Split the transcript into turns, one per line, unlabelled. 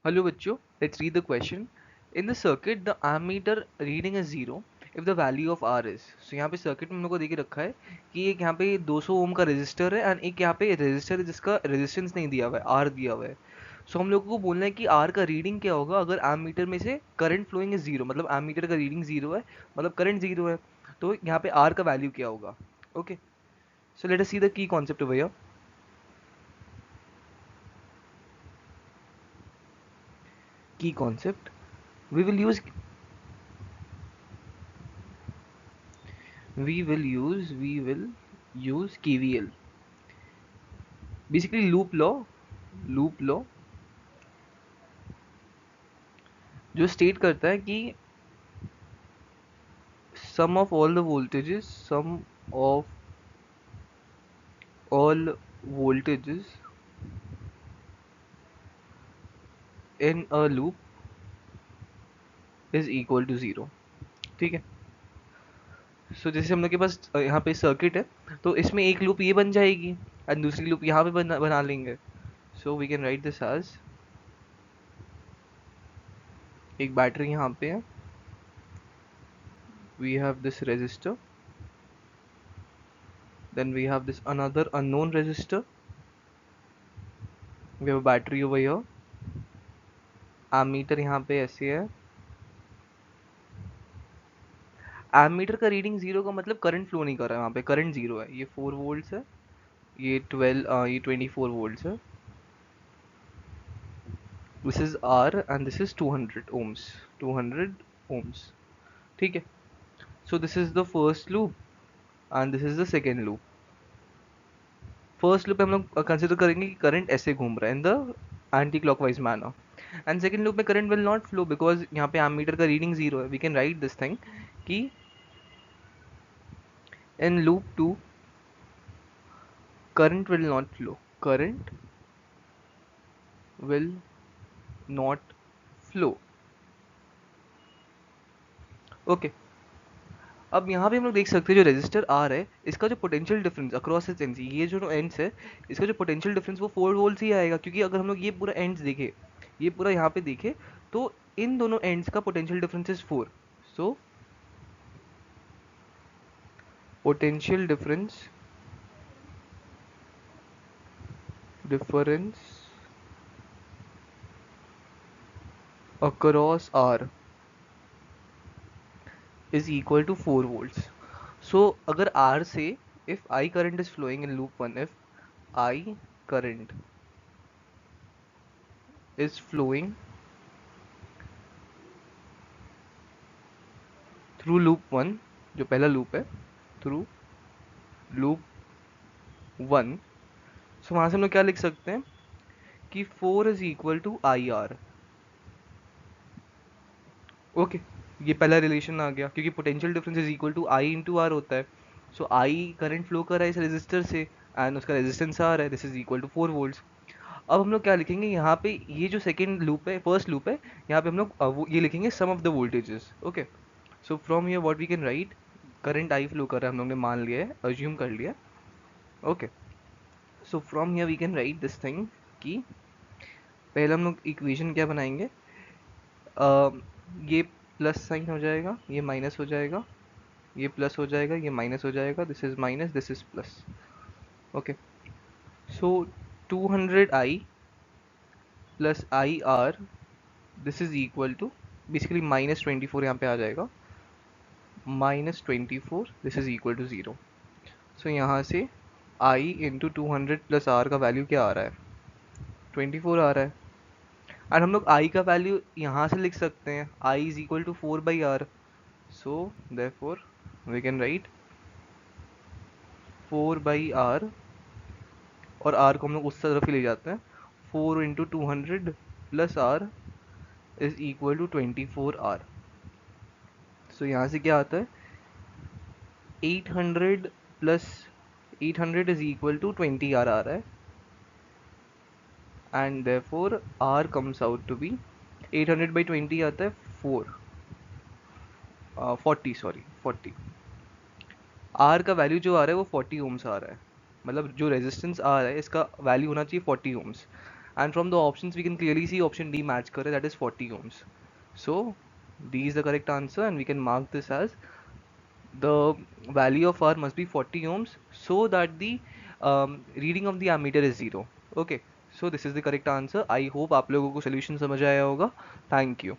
Hello बच्चों, let's read the question. In the circuit, the ammeter reading is 0 if the value of R is. So यहाँ पे circuit में हम लोग को दे के रखा है कि एक यहाँ पे 200 ओम का रेजिस्टर है एंड एक यहाँ पे रेजिस्टर है जिसका रेजिस्टेंस नहीं दिया हुआ है, R दिया हुआ है. सो हम लोगों को बोलना है कि R का रीडिंग क्या होगा अगर एमीटर में से करंट फ्लोइंग इज 0, मतलब एमीटर का रीडिंग 0 है, मतलब करंट 0 है, तो यहाँ पे R का वैल्यू क्या होगा. Okay, so let us see the key concept भैया. की concept we will use we will use KVL. Basically loop law जो स्टेट करता है कि sum of all voltages in a loop is equal to 0. ठीक है. सो जैसे हम लोग के पास यहाँ पे सर्किट है, तो इसमें एक लूप ये बन जाएगी एंड दूसरी लूप यहाँ पे बना लेंगे. So we can write this as एक बैटरी यहाँ पे है, we have this resistor, then we have this another unknown resistor, we have a battery over here, ammeter यहाँ पे ऐसे है. एमीटर का रीडिंग 0 का मतलब करंट फ्लो नहीं कर रहा है, वहाँ पे करंट 0 है. ये 4 वोल्ट्स है, ये 24 वोल्ट्स है. This is R and this is 200 ohms. ठीक है. So this is the first loop and this is the second loop. First loop हम लोग कंसिडर करेंगे कि करंट ऐसे घूम रहा है in the anti clockwise manner, and second loop में current will not flow because यहाँ पे एमीटर का रीडिंग 0 है. We can write this thing कि in loop 2 current will not flow. Okay. अब यहाँ पे हम लोग देख सकते हैं जो रेजिस्टर आर है इसका जो potential difference across its ends, ये जो एंड्स है इसका जो पोटेंशियल डिफरेंस वो 4 वोल्ट्स ही आएगा, क्योंकि अगर हम लोग ये पूरा एंड्स देखे, ये पूरा यहाँ पे देखे, तो इन दोनों एंड्स का potential difference is 4. So potential difference across R is equal to 4 volts. So अगर R से if I current is flowing in loop 1, if I current is flowing through loop 1, जो पहला loop है, through loop 1, so वहाँ से हम लोग क्या लिख सकते हैं कि 4 is equal to IR. Okay, ये पहला रिलेशन आ गया क्योंकि potential difference is equal to I into R होता है. सो आई करंट फ्लो कर रहा है इस रेजिस्टर से एंड उसका रेजिस्टेंस आर है, this is equal to 4 volts. अब हम लोग क्या लिखेंगे यहाँ पे, ये जो सेकेंड लूप है, फर्स्ट लूप है, यहाँ पे हम लोग ये लिखेंगे sum of the voltages. Okay, so from here what we can write, current I flow कर रहा है, हम लोग ने मान लिया है, अज्यूम कर लिया. Okay, so from here we can write this thing कि पहले हम लोग इक्वेशन क्या बनाएंगे, ये प्लस साइन हो जाएगा, ये माइनस हो जाएगा, ये प्लस हो जाएगा, ये माइनस हो जाएगा, this is minus, this is plus. Okay, so 200i plus I R, this is equal to basically -24 यहाँ पे आ जाएगा, -24, दिस इज इक्वल टू 0. सो यहाँ से i इंटू 200 प्लस आर का वैल्यू क्या आ रहा है, 24 आ रहा है. एंड हम लोग i का वैल्यू यहाँ से लिख सकते हैं, i is equal to 4/r. So therefore we can write 4/r, और r को हम लोग उस तरफ ही ले जाते हैं, 4 into 200 plus R is equal to 24r. So यहाँ से क्या आता है, 800 plus 800 is equal to 20r आ रहा है, and therefore r comes out to be 800/20 आता है 40. r का वैल्यू जो आ रहा है वो 40 ओम्स आ रहा है, मतलब जो रेजिस्टेंस आ रहा है इसका वैल्यू होना चाहिए 40 ohms. and from the options we can clearly see option D match करे, that is 40 ohms. So D is the correct answer, and we can mark this as the value of R must be 40 ohms so that the reading of the ammeter is 0. Okay, so this is the correct answer. I hope आप लोगों को solution समझ आया होगा. Thank you.